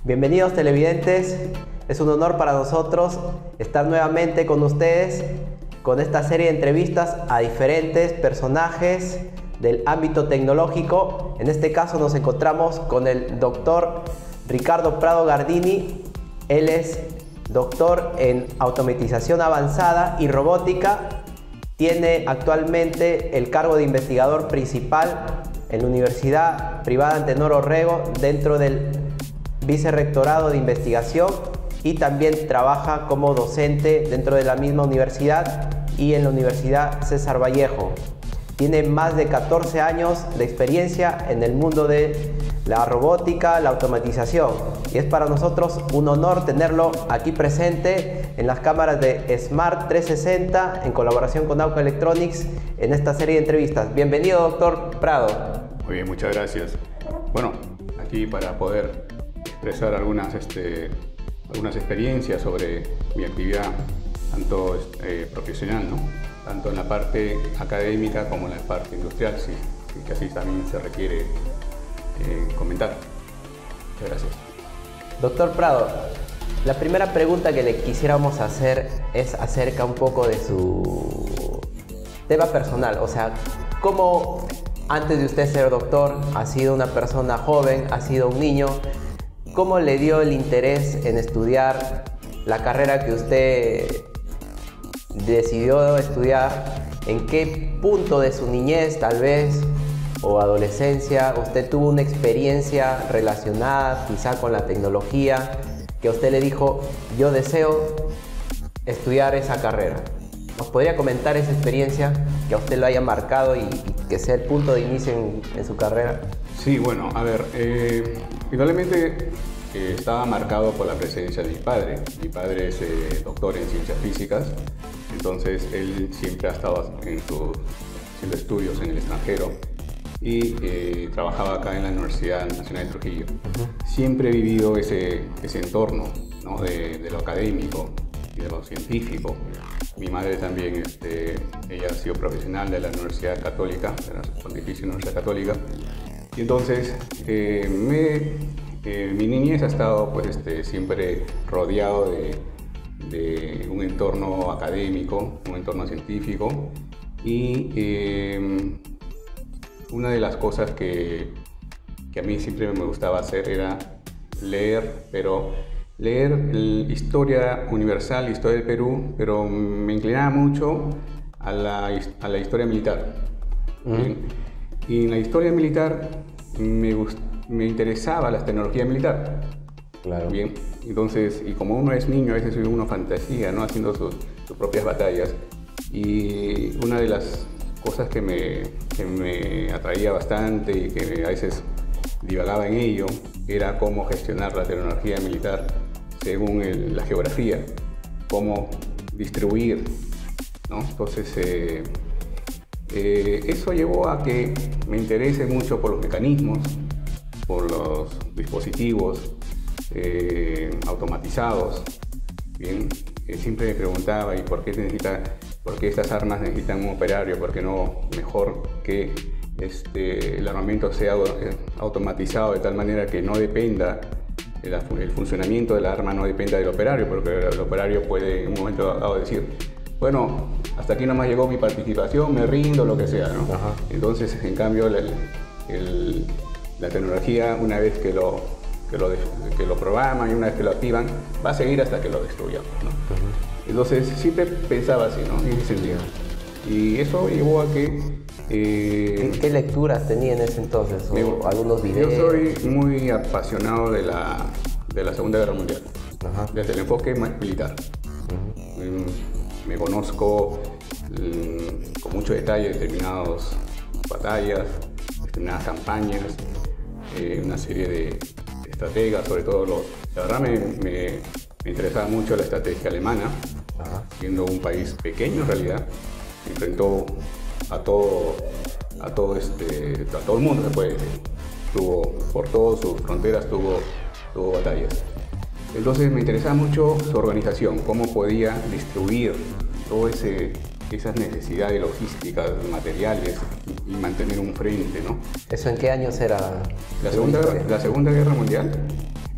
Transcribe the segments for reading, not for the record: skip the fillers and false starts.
Bienvenidos televidentes, es un honor para nosotros estar nuevamente con ustedes con esta serie de entrevistas a diferentes personajes del ámbito tecnológico. En este caso nos encontramos con el doctor Ricardo Prado Gardini. Él es doctor en automatización avanzada y robótica. Tiene actualmente el cargo de investigador principal en la Universidad Privada Antenor Orrego dentro del Vicerrectorado de Investigación, y también trabaja como docente dentro de la misma universidad y en la Universidad César Vallejo. Tiene más de 14 años de experiencia en el mundo de la robótica, la automatización, y es para nosotros un honor tenerlo aquí presente en las cámaras de Smart 360 en colaboración con Auca Electronics en esta serie de entrevistas. Bienvenido, doctor Prado. Muy bien, muchas gracias. Bueno, aquí para poder expresar algunas experiencias sobre mi actividad tanto profesional, ¿no? Tanto en la parte académica como en la parte industrial, sí, que así también se requiere comentar. Muchas gracias. Doctor Prado, la primera pregunta que le quisiéramos hacer es acerca un poco de su tema personal, o sea, cómo antes de usted ser doctor ha sido una persona joven, ha sido un niño. ¿Cómo le dio el interés en estudiar la carrera que usted decidió estudiar? ¿En qué punto de su niñez, tal vez, o adolescencia, usted tuvo una experiencia relacionada quizá con la tecnología que usted le dijo, yo deseo estudiar esa carrera? ¿Nos podría comentar esa experiencia que a usted lo haya marcado y que sea el punto de inicio en su carrera? Sí, bueno, a ver, indudablemente estaba marcado por la presencia de mi padre. Mi padre es doctor en ciencias físicas, entonces él siempre ha estado haciendo estudios en el extranjero y trabajaba acá en la Universidad Nacional de Trujillo. Siempre he vivido ese entorno, ¿no? de lo académico y de lo científico. Mi madre también, ella ha sido profesional de la Universidad Católica, de la Pontificia Universidad Católica. Y entonces mi niñez ha estado pues, siempre rodeado de un entorno académico, un entorno científico, y una de las cosas que a mí siempre me gustaba hacer era leer, pero leer historia universal, historia del Perú, pero me inclinaba mucho a la historia militar. Y en la historia militar me interesaba la tecnología militar. Claro. Bien, entonces, y como uno es niño, a veces uno fantasía, ¿no? Haciendo sus propias batallas. Y una de las cosas que me atraía bastante y que a veces divagaba en ello era cómo gestionar la tecnología militar según la geografía, cómo distribuir, ¿no? Entonces, eso llevó a que me interese mucho por los mecanismos, por los dispositivos automatizados. Bien, siempre me preguntaba, ¿y por qué estas armas necesitan un operario? ¿Por qué no mejor que el armamento sea automatizado de tal manera que no dependa, el funcionamiento de la arma no dependa del operario? Porque el operario puede en un momento dado decir, bueno, hasta aquí nomás llegó mi participación, me rindo, lo que sea, ¿no? Ajá. Entonces, en cambio, la tecnología, una vez que lo programan y una vez que lo activan, va a seguir hasta que lo destruyamos, ¿no? Entonces, siempre pensaba así, ¿no? En ese sentido. Y eso llevó a que... ¿Qué lecturas tenía en ese entonces? ¿O algunos videos? Yo soy muy apasionado de la Segunda Guerra Mundial, desde el enfoque militar. Me conozco con mucho detalle determinadas batallas, determinadas campañas, una serie de estrategas, sobre todo la verdad me interesaba mucho la estrategia alemana, siendo un país pequeño en realidad, enfrentó a todo el mundo, se puede decir. Por todas sus fronteras tuvo batallas. Entonces me interesaba mucho su organización, cómo podía distribuir todas esas necesidades logísticas, materiales y mantener un frente, ¿no? ¿Eso en qué años era? La Segunda Guerra Mundial,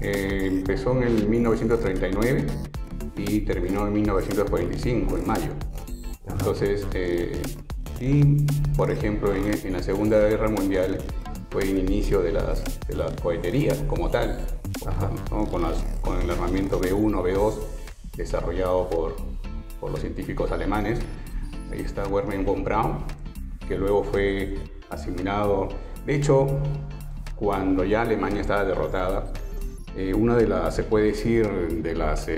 Empezó en el 1939 y terminó en 1945, en mayo. Entonces, y por ejemplo, en la Segunda Guerra Mundial fue el inicio de las coheterías como tal, ¿no? Con el armamento B1, B2, desarrollado por los científicos alemanes. Ahí está Wernher von Braun, que luego fue asimilado. De hecho, cuando ya Alemania estaba derrotada, una de las, se puede decir, de las,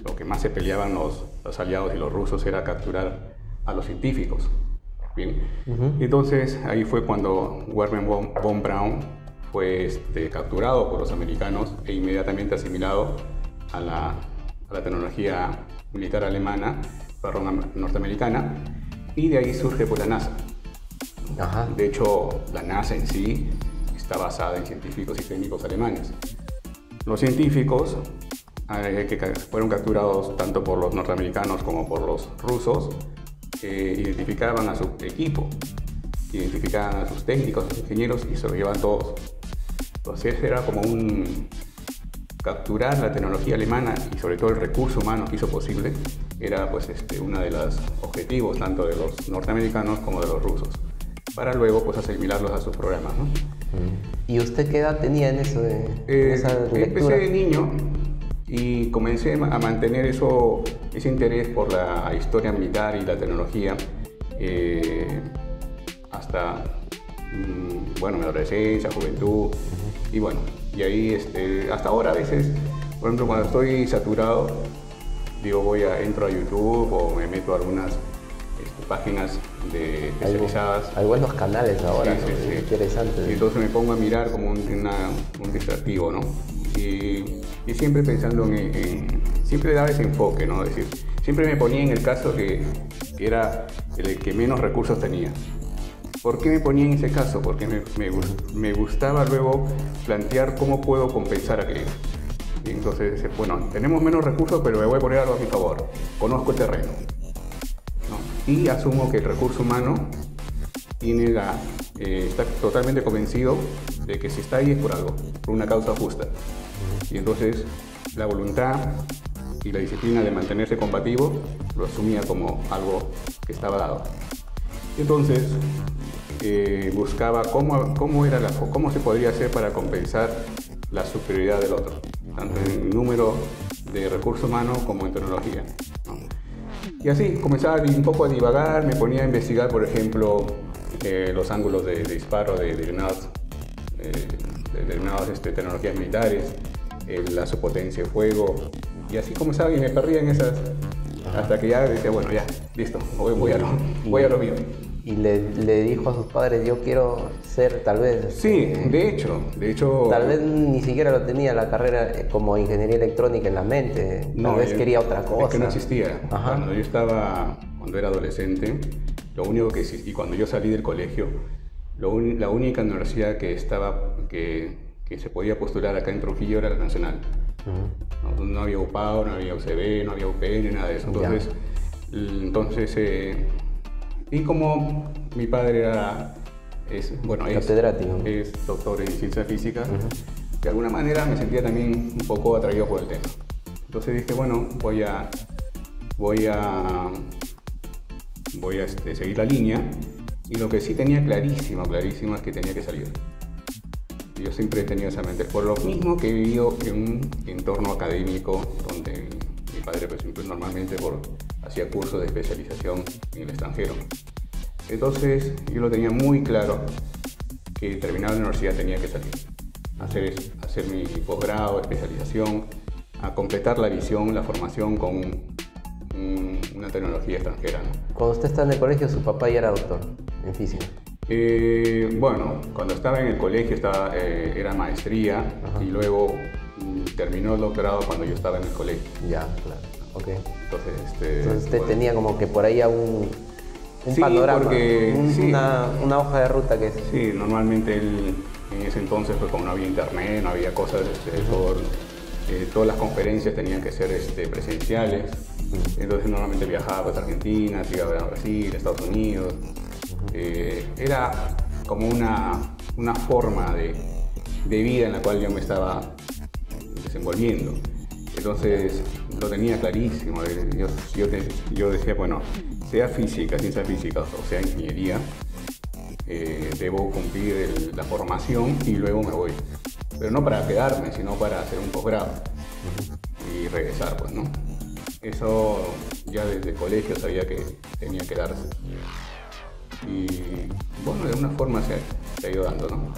lo que más se peleaban los aliados y los rusos era capturar a los científicos. Bien. Entonces ahí fue cuando Wernher von Braun fue capturado por los americanos e inmediatamente asimilado a la tecnología militar alemana, perdón, norteamericana, y de ahí surge pues la NASA. De hecho, la NASA en sí está basada en científicos y técnicos alemanes. Los científicos que fueron capturados tanto por los norteamericanos como por los rusos identificaban a su equipo, identificaban a sus técnicos, a sus ingenieros y se los llevaban todos. Entonces era como capturar la tecnología alemana y sobre todo el recurso humano que hizo posible, era pues uno de los objetivos tanto de los norteamericanos como de los rusos, para luego pues asimilarlos a sus programas, ¿no? ¿Y usted qué edad tenía en eso en esa lectura? Empecé de niño y comencé a mantener ese interés por la historia militar y la tecnología hasta bueno, mi adolescencia, juventud, y bueno, y ahí hasta ahora a veces, por ejemplo, cuando estoy saturado, digo entro a YouTube o me meto a algunas páginas especializadas. Hay buenos canales ahora, sí, ¿no? Interesantes. Y entonces me pongo a mirar como un distractivo, ¿no? Y siempre pensando siempre daba ese enfoque, ¿no? Es decir, siempre me ponía en el caso que era el que menos recursos tenía. ¿Por qué me ponía en ese caso? Porque me gustaba luego plantear cómo puedo compensar aquello. Y entonces, bueno, tenemos menos recursos, pero me voy a poner algo a mi favor. Conozco el terreno, ¿no? Y asumo que el recurso humano está totalmente convencido de que si está ahí es por algo, por una causa justa. Y entonces la voluntad y la disciplina de mantenerse combativo lo asumía como algo que estaba dado. Entonces buscaba cómo se podría hacer para compensar la superioridad del otro, tanto en número de recursos humanos como en tecnología, ¿no? Y así comenzaba un poco a divagar, me ponía a investigar, por ejemplo, los ángulos de disparo de determinadas tecnologías militares, su potencia de fuego, y así comenzaba y me perdía en esas, hasta que ya decía, bueno, ya, listo, voy a lo mío. ¿Y le dijo a sus padres, yo quiero ser tal vez? Sí, de hecho... Tal vez ni siquiera lo tenía la carrera como ingeniería electrónica en la mente, tal vez quería otra cosa. Es que no existía. Cuando era adolescente, lo único que existía, y cuando yo salí del colegio, la única universidad que se podía postular acá en Trujillo era la Nacional. No había UPAO, no había UCB, no había UPN, nada de eso. Y como mi padre es catedrático, es doctor en ciencia física, de alguna manera me sentía también un poco atraído por el tema. Entonces dije, bueno, voy a seguir la línea, y lo que sí tenía clarísimo es que tenía que salir. Yo siempre he tenido esa mente, por lo mismo que he vivido en un entorno académico donde mi padre, por ejemplo, normalmente hacía cursos de especialización en el extranjero. Entonces yo lo tenía muy claro que terminada la universidad tenía que salir, hacer mi posgrado, especialización, a completar la visión, la formación con una tecnología extranjera, ¿no? Cuando usted está en el colegio, su papá ya era doctor en física. Bueno, cuando estaba en el colegio era maestría. Y luego terminó el doctorado cuando yo estaba en el colegio. Ya, claro. Okay. Entonces usted tenía como que por ahí un panorama, una hoja de ruta que... Sí, normalmente en ese entonces, pues como no había internet, no había cosas, todas las conferencias tenían que ser presenciales. Entonces normalmente viajaba a Argentina, iba a Brasil, Estados Unidos. Era como una forma de vida en la cual yo me estaba desenvolviendo. Entonces lo tenía clarísimo. Yo decía, bueno, sea física, ciencia física o sea ingeniería, debo cumplir la formación y luego me voy. Pero no para quedarme, sino para hacer un posgrado y regresar, pues, ¿no? Eso ya desde el colegio sabía que tenía que darse. Y bueno, de una forma se ha ido dando, ¿no?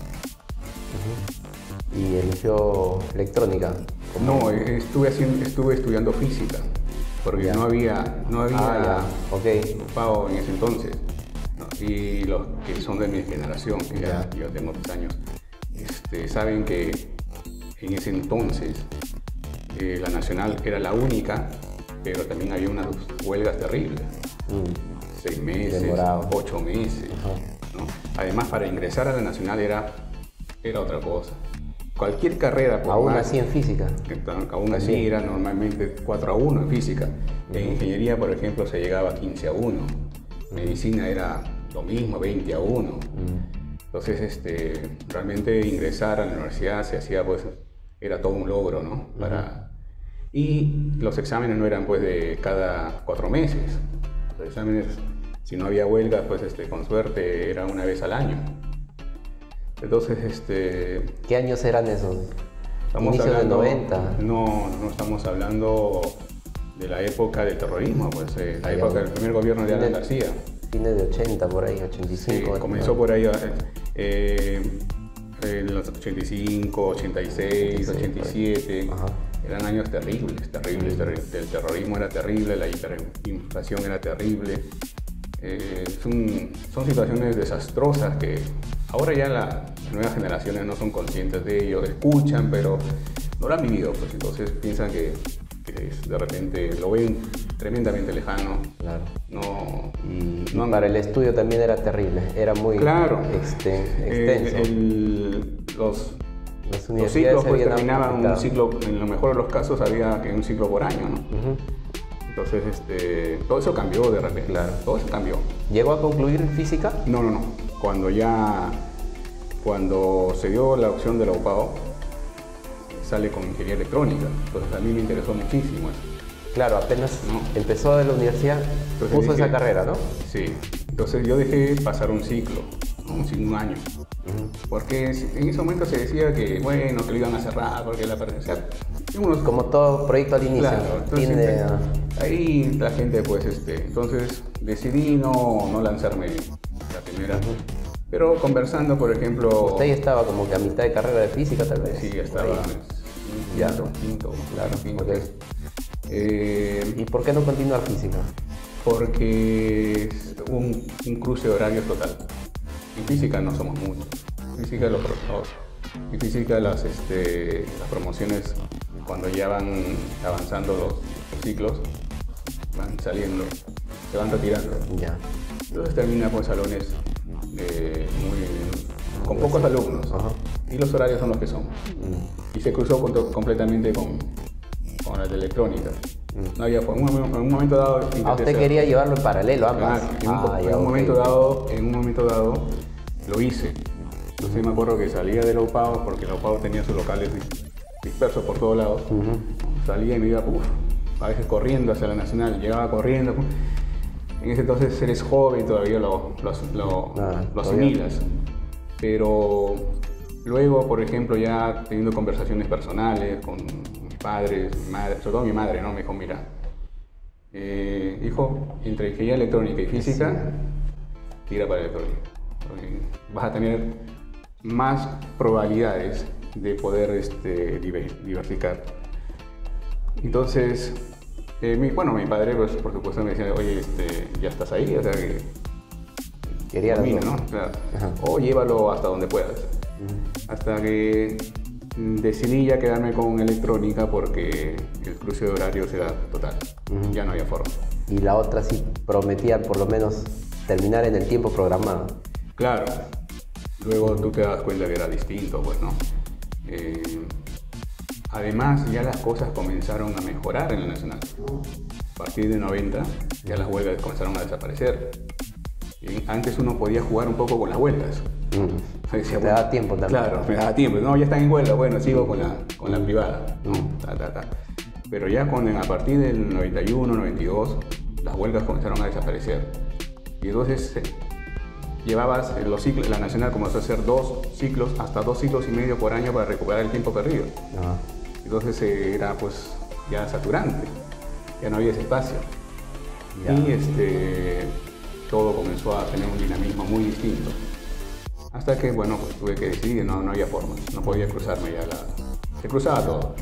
¿Y eligió electrónica? No, estuve estudiando física, porque no había pago en ese entonces. ¿No? Y los que son de mi generación, que ya yo tengo 3 años, saben que en ese entonces la Nacional era la única, pero también había unas huelgas terribles. 6 meses, demorado. 8 meses. ¿No? Además, para ingresar a la Nacional era otra cosa. Cualquier carrera, aún así en física. Aún así era normalmente 4-1 en física. En ingeniería, por ejemplo, se llegaba a 15-1. Medicina era lo mismo, 20-1. Entonces, realmente ingresar a la universidad se hacía, pues, era todo un logro, ¿no? Y los exámenes no eran, pues, de cada 4 meses. Los exámenes, si no había huelga, pues, con suerte, era una vez al año. Entonces, ¿qué años eran esos? ¿Inicios del 90? No estamos hablando de la época del terrorismo, pues, la época del primer gobierno de Alan García. Fines de 80, por ahí, 85. Sí, comenzó por ahí en los 85, 86, 87. Eran años terribles. El terrorismo era terrible, la hiperinflación era terrible. Son situaciones desastrosas que ahora ya las nuevas generaciones no son conscientes de ello, escuchan, pero no lo han vivido, pues entonces piensan que de repente lo ven tremendamente lejano. Claro. No, para el estudio también era terrible, era muy extenso. Los ciclos pues terminaban un ciclo, en lo mejor de los casos había un ciclo por año, ¿no? Entonces, todo eso cambió de repente. Claro. Todo eso cambió. ¿Llegó a concluir física? No. Cuando se dio la opción de la UPAO, sale con ingeniería electrónica. Entonces, a mí me interesó muchísimo eso. Claro, apenas empezó de la universidad, puso esa carrera, ¿no? Sí. Entonces, yo dejé pasar un ciclo, un año. Porque en ese momento se decía que, bueno, que lo iban a cerrar porque la pertenencia. Como todo proyecto al inicio. Claro, ahí la gente, pues, entonces decidí no lanzarme la primera. Pero conversando, por ejemplo. Usted ya estaba como que a mitad de carrera de física, tal vez. Sí, ya estaba. Quinto. ¿Y por qué no continuar física? Porque es un cruce de horarios total. En física no somos muchos. En física las promociones, cuando ya van avanzando los ciclos, van saliendo, se van retirando. Ya. Entonces termina pues salones con pocos alumnos. Y los horarios son los que son. Y se cruzó completamente con la de electrónica. No había forma. En un momento dado. Usted quería llevarlo en paralelo ambas. En un momento dado lo hice. Entonces me acuerdo que salía de la UPAO, porque la UPAO tenía sus locales dispersos por todos lados. Salía y me iba, a veces corriendo hacia la Nacional, llegaba corriendo. En ese entonces eres joven, todavía lo asimilas. Pero luego, por ejemplo, ya teniendo conversaciones personales con mis padres, mi madre, sobre todo mi madre, ¿no? Me dijo, mira, hijo, entre ingeniería electrónica y física, tira para electrónica. Vas a tener más probabilidades de poder diversificar. Entonces, mi padre, pues, por supuesto, me decía, oye, ya estás ahí, o sea que quería termina, ¿no? Claro. O llévalo hasta donde puedas. Hasta que decidí ya quedarme con electrónica porque el cruce de horarios era total. Ya no había forma. Y la otra sí prometía por lo menos terminar en el tiempo programado. Claro. Luego tú te das cuenta que era distinto, pues, ¿no? Además, ya las cosas comenzaron a mejorar en la Nacional. A partir de 90, ya las huelgas comenzaron a desaparecer. Antes uno podía jugar un poco con las huelgas. Decía, te daba tiempo también. Claro, me daba tiempo. No, ya están en huelga, bueno, sigo con la privada. ¿No? Pero ya a partir del 91, 92, las huelgas comenzaron a desaparecer. Y entonces llevabas los ciclos, la nacional comenzó a hacer 2 ciclos, hasta 2 ciclos y medio por año para recuperar el tiempo perdido. Entonces era pues ya saturante, ya no había ese espacio. Y todo comenzó a tener un dinamismo muy distinto. Hasta que, bueno, pues tuve que decidir, no había forma, no podía cruzarme ya se cruzaba todo.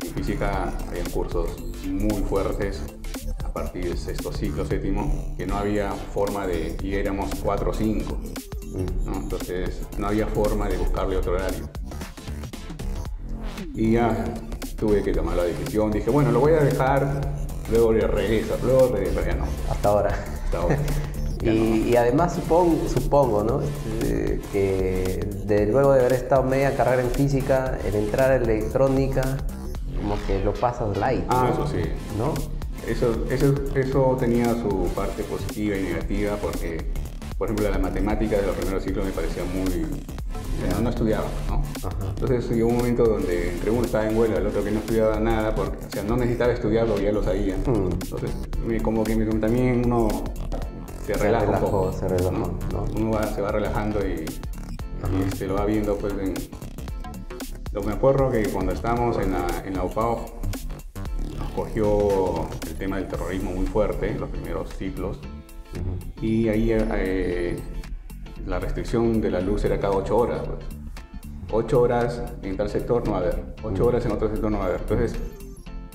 En física había cursos muy fuertes a partir del sexto ciclo, séptimo, que no había forma y éramos 4 o 5, ¿no? Entonces no había forma de buscarle otro horario. Y ya tuve que tomar la decisión, dije, bueno, lo voy a dejar, luego regreso, pero ya no. Hasta ahora. Y además supongo, ¿no? Que luego de haber estado media carrera en física, el entrar a electrónica, como que lo pasas light. Eso sí. ¿No? Eso tenía su parte positiva y negativa porque, por ejemplo, la matemática de los primeros ciclos me parecía muy... no estudiaba, ¿no? Entonces llegó un momento donde entre uno estaba en huelga, el otro que no estudiaba nada, porque no necesitaba estudiarlo, ya lo sabía. Entonces, como que también uno se relaja un poco. Se relajó, ¿no? Uno se va relajando y lo va viendo pues me acuerdo que cuando estábamos en la UPAO nos cogió el tema del terrorismo muy fuerte en los primeros ciclos. Y ahí la restricción de la luz era cada 8 horas. Pues. 8 horas en tal sector no va a haber, 8 horas en otro sector no va a haber. Entonces,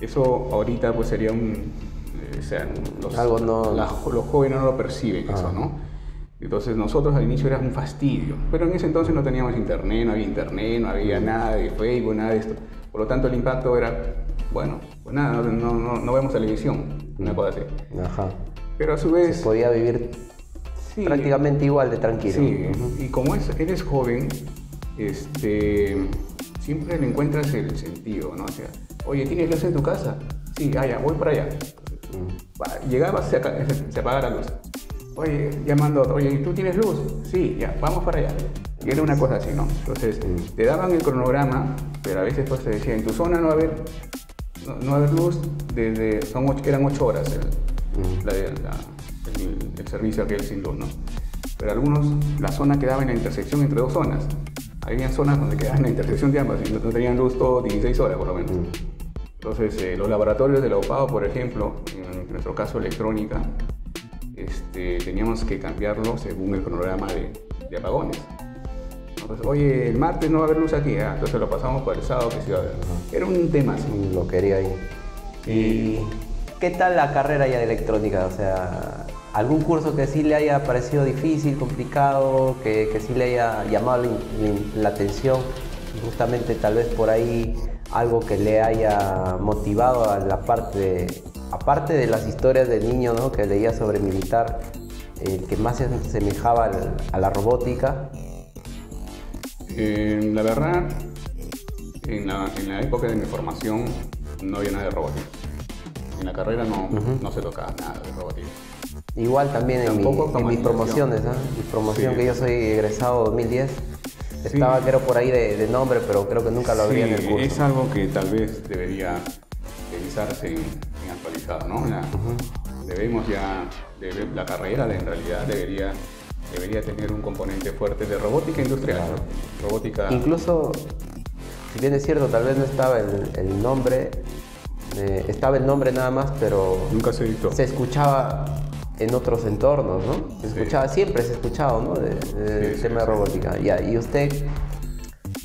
eso ahorita pues sería los jóvenes no lo perciben eso, ¿no? Entonces nosotros al inicio era un fastidio, pero en ese entonces no teníamos internet, no había nada de Facebook, nada de esto. Por lo tanto el impacto era, bueno, pues nada, no vemos televisión, una cosa así. Pero a su vez... Se podía vivir prácticamente igual de tranquilo. Sí, y como eres joven, siempre le encuentras el sentido, ¿no? O sea, oye, ¿tienes luz en tu casa? Sí, ya, voy para allá. Llegabas, se apagaba la luz. Oye, llamando a otro, oye, ¿tú tienes luz? Sí, ya, vamos para allá. Y era una cosa así, ¿no? Entonces, te daban el cronograma, pero a veces pues te decía, en tu zona no va a haber luz, eran 8 horas el servicio aquel sin luz, ¿no? Pero algunos, la zona quedaba en la intersección entre 2 zonas. Había zonas donde quedaban en la intersección de ambas y no tenían luz todo 16 horas por lo menos. Entonces, los laboratorios de la UPAO, por ejemplo, en nuestro caso electrónica, teníamos que cambiarlo según el cronograma de apagones. Entonces, oye, el martes no va a haber luz aquí, entonces lo pasamos para el sábado que sí va a haber. Era un tema así. Lo quería ahí. ¿Y qué tal la carrera ya de electrónica? O sea, ¿algún curso que sí le haya parecido difícil, complicado, que sí le haya llamado la atención? Justamente tal vez por ahí algo que le haya motivado a la parte, aparte de las historias del niño, ¿no? Que leía sobre militar, el que más se asemejaba a la robótica. La verdad, en la época de mi formación no había nada de robótica. En la carrera no se tocaba nada de robótica. Igual también en mis promociones, mi promoción, que yo soy egresado 2010. Estaba, creo, por ahí de nombre, pero creo que nunca lo habría en el curso. Es algo que tal vez debería revisarse en actualizado, ¿no? Debemos ya, la carrera en realidad debería tener un componente fuerte de robótica industrial. Claro. Robótica... Incluso, si bien es cierto, tal vez no estaba el nombre, estaba el nombre nada más, pero... Nunca se dictó. Se escuchaba en otros entornos, ¿no? Siempre se ha escuchado, ¿no? El tema de robótica. Ya, y usted...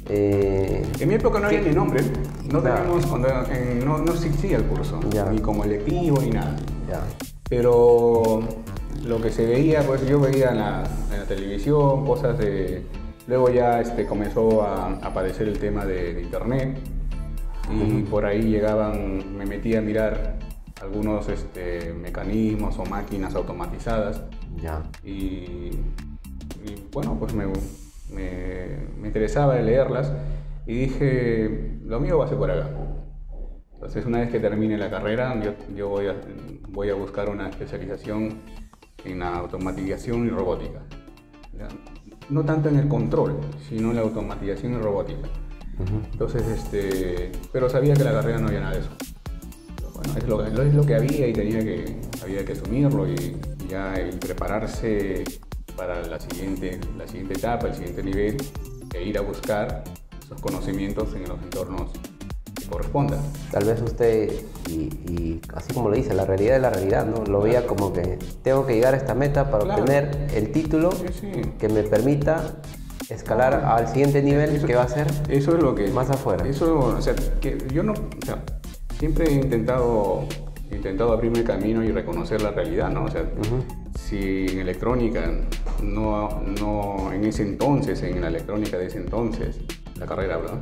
en mi época no había ni nombre, no existía el curso, ni como electivo ni nada. Pero lo que se veía, pues yo veía en la televisión cosas de... Luego ya comenzó a aparecer el tema de internet y por ahí me metí a mirar algunos mecanismos o máquinas automatizadas. Y bueno, pues me interesaba leerlas y dije, lo mío va a ser por acá. Entonces, una vez que termine la carrera, yo voy a buscar una especialización en automatización y robótica. no tanto en el control, sino en la automatización y robótica. Entonces, pero sabía que la carrera no había nada de eso. Bueno, es lo que había y había que asumirlo y ya y prepararse para la siguiente etapa, el siguiente nivel, e ir a buscar esos conocimientos en los entornos que correspondan. Tal vez usted, y así como lo dice, la realidad es la realidad, ¿no? Lo veía como que tengo que llegar a esta meta para obtener el título que me permita escalar al siguiente nivel, que va a ser eso es lo que más afuera. Eso, o sea, que yo no, o sea, siempre he intentado abrirme camino y reconocer la realidad, ¿no? O sea, si en electrónica no en ese entonces, en la electrónica de ese entonces, la carrera, ¿verdad?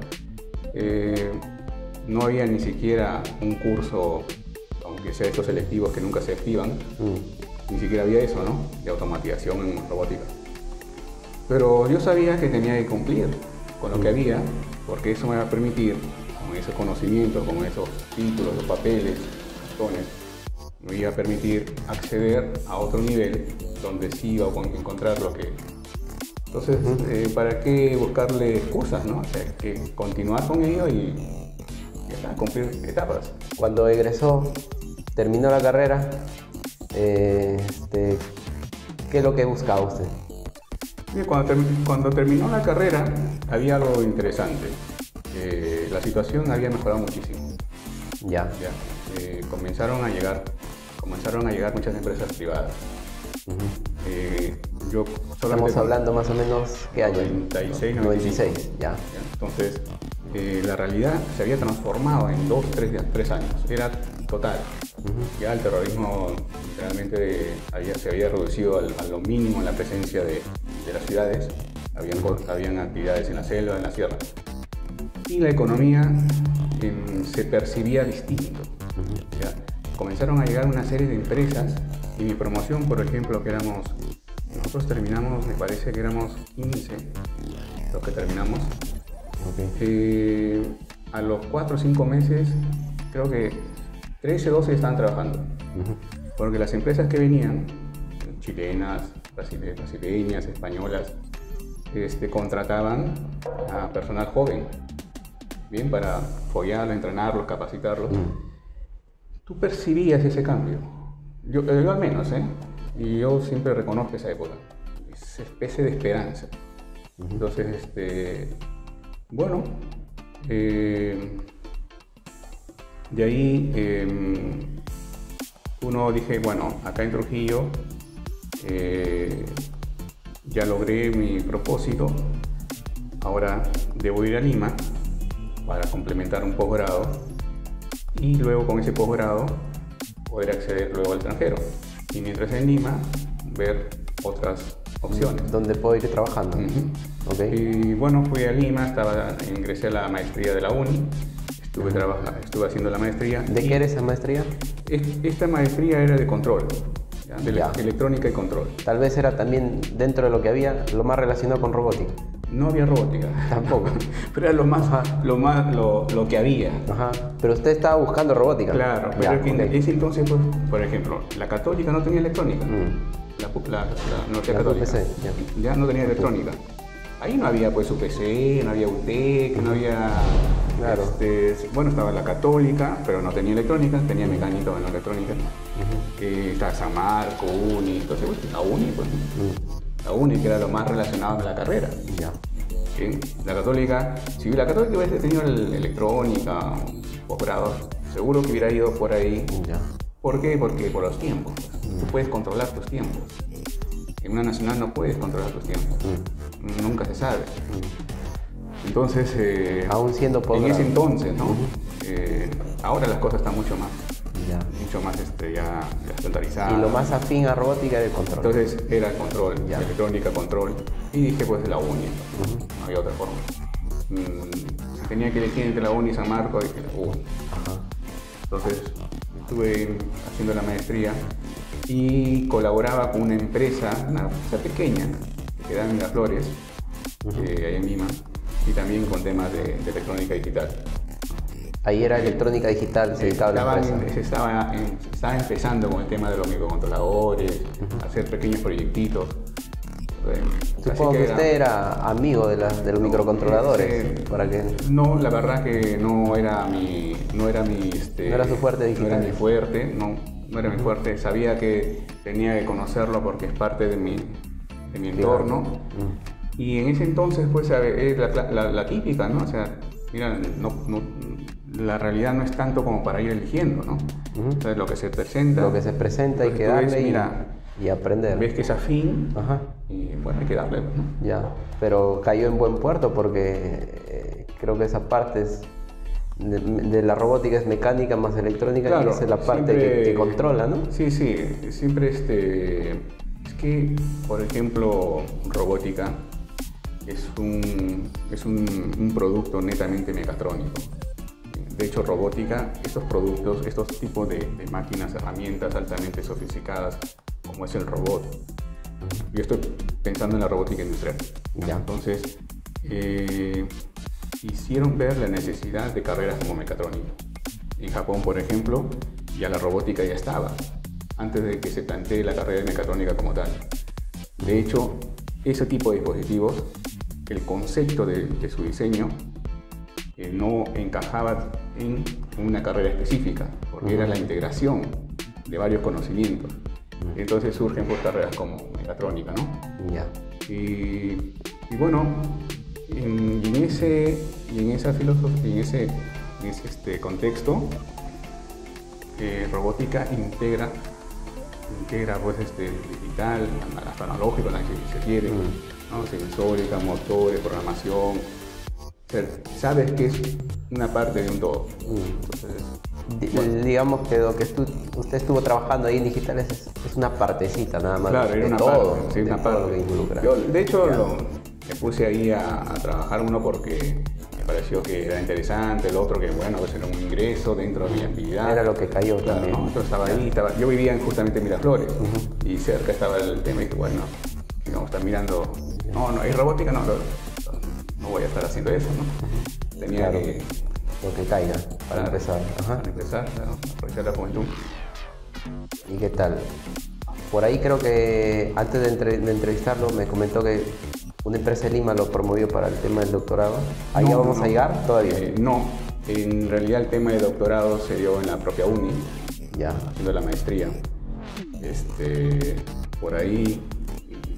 No había ni siquiera un curso, aunque sea estos selectivos que nunca se activan, ni siquiera había eso, ¿no? De automatización en robótica. Pero yo sabía que tenía que cumplir con lo que había, porque eso me va a permitir, con ese conocimiento, con esos títulos, los papeles, cartones, me iba a permitir acceder a otro nivel donde sí iba a encontrar lo que... Entonces, ¿para qué buscarle excusas, no? O sea, que continuar con ello y ya está, cumplir etapas. Cuando egresó, terminó la carrera, ¿qué es lo que buscaba usted? Cuando terminó la carrera había algo interesante. La situación había mejorado muchísimo. Comenzaron a llegar muchas empresas privadas. Estamos hablando más o menos, ¿qué año? 96, 96, ya. Entonces, la realidad se había transformado en 3 años. Era total. Ya el terrorismo realmente se había reducido a lo mínimo en la presencia de las ciudades. Habían actividades en la selva, en la sierra. Y la economía se percibía distinto. O sea, comenzaron a llegar una serie de empresas y mi promoción, por ejemplo, nosotros terminamos, me parece que éramos 15 los que terminamos. A los 4 o 5 meses, creo que 13 o 12 estaban trabajando. Porque las empresas que venían, chilenas, brasileñas, españolas, contrataban a personal joven, bien, para apoyarlos, entrenarlos, capacitarlos. Tú percibías ese cambio, yo al menos, y yo siempre reconozco esa época, esa especie de esperanza. Entonces, bueno, de ahí uno dije, bueno, acá en Trujillo ya logré mi propósito, ahora debo ir a Lima para complementar un posgrado y luego con ese posgrado poder acceder luego al extranjero y mientras en Lima ver otras opciones. ¿Dónde puedo ir trabajando? Y bueno, fui a Lima, ingresé a la maestría de la UNI, estuve haciendo la maestría. ¿De qué era esa maestría? Esta maestría era de control, de electrónica y control. Tal vez era también dentro de lo que había, lo más relacionado con robótica. No había robótica. Tampoco. Pero era lo que había. Pero usted estaba buscando robótica. Claro, pero en ese entonces, pues, por ejemplo, la Católica no tenía electrónica. La Universidad Católica ya no tenía electrónica. Ahí no había pues UPC, no había UTEC, no había... Claro. Bueno, estaba la Católica, pero no tenía electrónica, tenía mecánica en la electrónica. Estaba San Marco, UNI, entonces la UNI, pues. La UNI, que era lo más relacionado con la carrera. ¿Sí? La Católica, si la Católica hubiese tenido electrónica, posgrado, seguro que hubiera ido por ahí. ¿Por qué? Porque por los tiempos. Tú puedes controlar tus tiempos. En una nacional no puedes controlar tus tiempos. Nunca se sabe. Entonces, aún siendo posgrado. En ese entonces, ¿no? Ahora las cosas están mucho más ya estandarizadas. Y lo más afín a robótica era el control. Entonces era control, electrónica, control. Y dije, pues, la UNI. No había otra forma. Si tenía que elegir entre la UNI y San Marcos, dije la UNI. Entonces estuve haciendo la maestría y colaboraba con una empresa pequeña que quedaba en Miraflores, ahí en Lima, y también con temas de electrónica digital. Ahí era electrónica digital, se dedicaba a la empresa. Estaba empezando con el tema de los microcontroladores, hacer pequeños proyectitos. Supongo que usted era amigo de los microcontroladores. No, la verdad que no era no era su fuerte digital. No era mi fuerte, no era mi fuerte. Sabía que tenía que conocerlo porque es parte de mi entorno. Y en ese entonces, pues, es la típica, ¿no? O sea, mira, la realidad no es tanto como para ir eligiendo, ¿no? Entonces, lo que se presenta... Lo que se presenta hay que darle y aprender. Ves que es afín, y bueno, hay que darle, ¿no? Ya, pero cayó en buen puerto porque creo que esa parte es... De la robótica es mecánica más electrónica, claro, y esa es la parte que controla, ¿no? Sí, siempre es que, por ejemplo, robótica es un producto netamente mecatrónico. De hecho, robótica, estos productos, estos tipos de máquinas, herramientas altamente sofisticadas, como es el robot. Yo estoy pensando en la robótica industrial. Ya. Entonces, hicieron ver la necesidad de carreras como mecatrónica. En Japón, por ejemplo, ya la robótica ya estaba, antes de que se plantee la carrera de mecatrónica como tal. De hecho, ese tipo de dispositivos, el concepto de su diseño no encajaba en una carrera específica, porque era la integración de varios conocimientos. Entonces surgen pues carreras como mecatrónica, ¿no? Ya. Y bueno, en esa filosofía, en ese contexto, robótica integra pues digital, analógico, si se quiere, ¿no? Sensórica, motores, programación. Sabes que es una parte de un todo. Entonces, bueno. Digamos que lo que usted estuvo trabajando ahí en digitales es una partecita nada más. Claro, era una todo, parte, sí, una todo parte. Lo que involucra. Yo, de hecho, me puse ahí a trabajar uno porque me pareció que era interesante, el otro que bueno, pues era un ingreso dentro de mi actividad. Era lo que cayó, claro, también. ¿No? Entonces estaba ahí, yo vivía justamente en Miraflores y cerca estaba el tema y que bueno, íbamos a estar mirando, no, hay robótica, no voy a estar haciendo eso, ¿no? Tenía claro, que... Lo que caiga, para empezar. Para empezar, claro, aprovechar la juventud. ¿Y qué tal? Por ahí creo que antes de entrevistarlo me comentó que una empresa de Lima lo promovió para el tema del doctorado. ¿Ahí ya vamos a llegar todavía? No, en realidad el tema de doctorado se dio en la propia uni, ya, haciendo la maestría. Por ahí,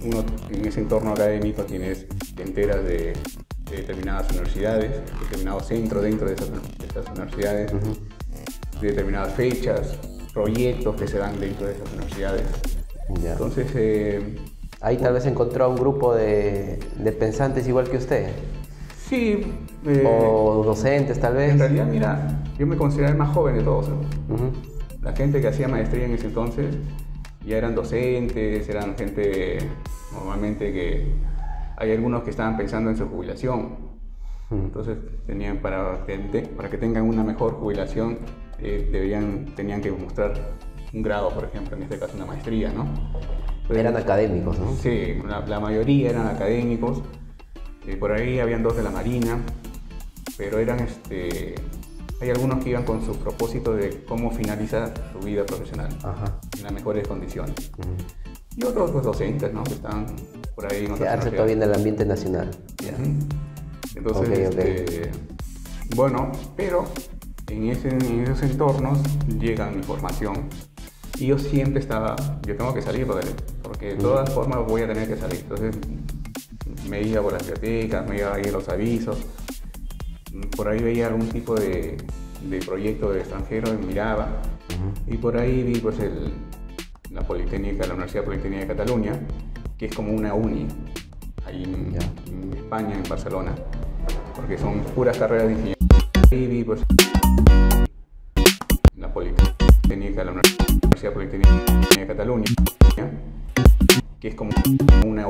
uno en ese entorno académico te enteras de determinadas universidades, determinados centros dentro de estas universidades, de determinadas fechas, proyectos que se dan dentro de esas universidades. Ya. Entonces... ahí tal vez encontró a un grupo de pensantes igual que usted. Sí. O docentes tal vez. En realidad, mira, yo me consideraba el más joven de todos. La gente que hacía maestría en ese entonces ya eran docentes, eran gente normalmente que... Hay algunos que estaban pensando en su jubilación. Entonces, para que tengan una mejor jubilación, tenían que mostrar un grado, por ejemplo, en este caso una maestría, ¿no? Entonces, eran académicos, ¿no? Sí, la mayoría eran académicos. Por ahí habían dos de la Marina, pero hay algunos que iban con su propósito de cómo finalizar su vida profesional en las mejores condiciones. Y otros pues, docentes, ¿no? Que están por ahí en otras quedarse todavía en el ambiente nacional. Entonces, okay. Bueno, pero en esos entornos llega mi formación. Y yo siempre yo tengo que salir porque de todas formas voy a tener que salir. Entonces me iba por las bibliotecas, me iba a ir a los avisos, por ahí veía algún tipo de proyecto del extranjero y miraba. Y por ahí vi pues la Universidad Politécnica de Cataluña, que es como una uni ahí en España, en Barcelona, porque son puras carreras de ingeniería. Ahí vi pues la Universidad Politécnica de Cataluña, que es como una